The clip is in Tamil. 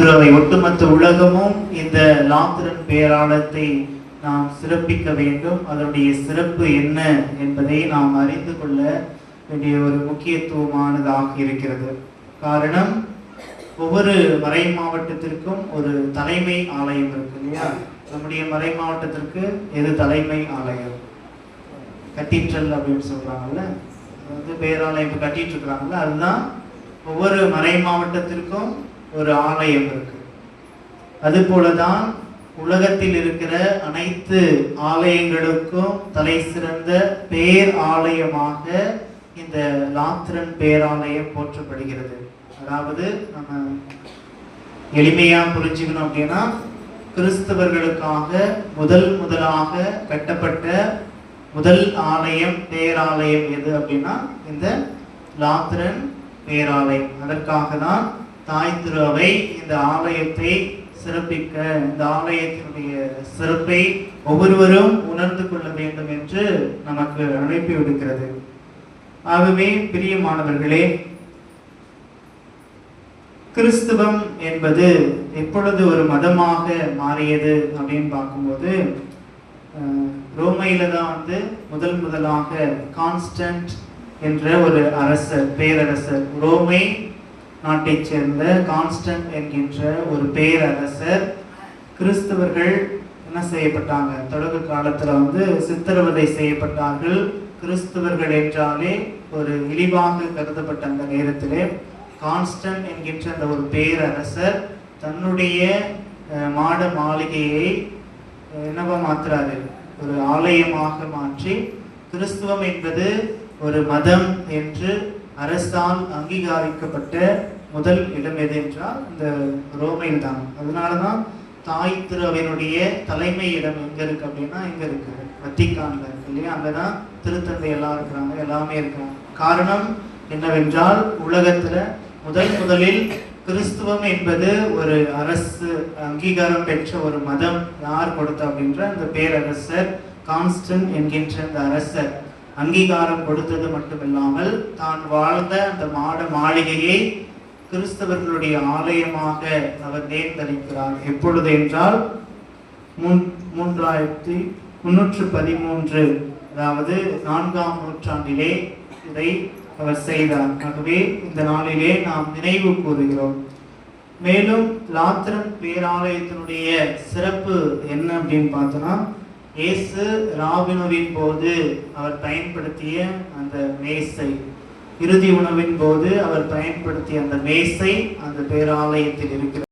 திருவை ஒட்டுமொத்த உலகமும் இந்த லாத்திரன் பேராலயத்தை நாம் சிறப்பிக்க வேண்டும். அதனுடைய சிறப்பு என்ன என்பதை நாம் அறிந்து கொள்ள வேண்டிய ஒரு முக்கியத்துவமானதாக இருக்கிறது. காரணம், ஒவ்வொரு மறை மாவட்டத்திற்கும் ஒரு தலைமை ஆலயம் இருக்கு இல்லையா? நம்முடைய மறை மாவட்டத்திற்கு எது தலைமை ஆலயம்? கத்தீட்ரல் அப்படின்னு சொல்றாங்கல்ல, பேராலயம் இப்போ கட்டிட்டு இருக்கிறாங்கல்ல, அதுதான் ஒவ்வொரு மறை மாவட்டத்திற்கும் ஒரு ஆலயம் இருக்கு. அது போலதான் உலகத்தில் இருக்கிற அனைத்து ஆலயங்களுக்கும் தலை சிறந்த பேர் ஆலயமாக இந்த லாத்திரன் பேராலயம் போற்றப்படுகிறது. அதாவது நம்ம எளிமையா புரிஞ்சுக்கணும் அப்படின்னா, கிறிஸ்தவர்களுக்காக முதலாக கட்டப்பட்ட முதல் ஆலயம் பேராலயம் எது அப்படின்னா இந்த லாத்திரன் பேராலயம். அதற்காக தான் தாய் திரு அவை இந்த ஆலயத்தை சிறப்பிக்க, இந்த ஆலயத்தினுடைய சிறப்பை ஒவ்வொருவரும் உணர்ந்து கொள்ள வேண்டும் என்று நமக்கு அழைப்பு விடுக்கிறது. ஆகவே பிரியமானவர்களே, கிறிஸ்துவம் என்பது எப்பொழுது ஒரு மதமாக மாறியது அப்படின்னு பார்க்கும்போது, ரோமையில தான் முதலாக கான்ஸ்டன்ட் என்ற ஒரு அரசர், பேரரசர், ரோமை நாட்டை சேர்ந்த கான்ஸ்டன்ட் என்கின்ற ஒரு பேரரசர், கிறிஸ்தவர்கள் என்ன செய்யப்பட்டாங்க, தொடக்க காலத்துல சித்திரவதை செய்யப்பட்டார்கள். கிறிஸ்தவர்கள் என்றாலே ஒரு இழிவாக கருதப்பட்ட அந்த நேரத்திலே கான்ஸ்டன்ட் என்கின்ற அந்த ஒரு பேரரசர் தன்னுடைய மாட மாளிகையை என்னவா மாற்றுறாரு, ஒரு ஆலயமாக மாற்றி, கிறிஸ்துவம் என்பது ஒரு மதம் என்று அரசால் அங்கீகரிக்கப்பட்ட முதல் இடம் எது என்றால் இந்த ரோமையில் தான். அதனாலதான் தாய் திருவினுடைய தலைமை இடம் எங்க இருக்கு அப்படின்னா, எங்க இருக்கு, வத்திக்கான்ல இருக்கு இல்லையா? அங்கதான் திருத்தந்தை எல்லாம் இருக்கிறாங்க, எல்லாமே இருக்காங்க. காரணம் என்னவென்றால், உலகத்துல முதலில் கிறிஸ்துவம் என்பது ஒரு அரசு அங்கீகாரம் பெற்ற ஒரு மதம் யார் கொடுத்தா அப்படின்ற அந்த பேரரசர் கான்ஸ்டன்ட் என்கின்ற அந்த அரசர் அங்கீகாரம் கொடுத்தது மட்டுமில்லாமல் தான் வாழ்ந்த அந்த மாட மாளிகையை கிறிஸ்தவர்களுடைய ஆலயமாக அவர் தேர்ந்தெடுக்கிறார். எப்பொழுது என்றால் 3313, அதாவது 4ஆம் நூற்றாண்டிலே இதை அவர் செய்தார். ஆகவே இந்த நாளிலே நாம் நினைவு கூறுகிறோம். மேலும் லாத்திரன் பேராலயத்தினுடைய சிறப்பு என்ன அப்படின்னு பார்த்தோம்னா, இயேசு ராவினுவின் போது அவர் பயன்படுத்திய அந்த மேசை, இறுதி உணவின் போது அவர் பயன்படுத்திய அந்த மேசை அந்த பேராலயத்தில் இருக்கிறது.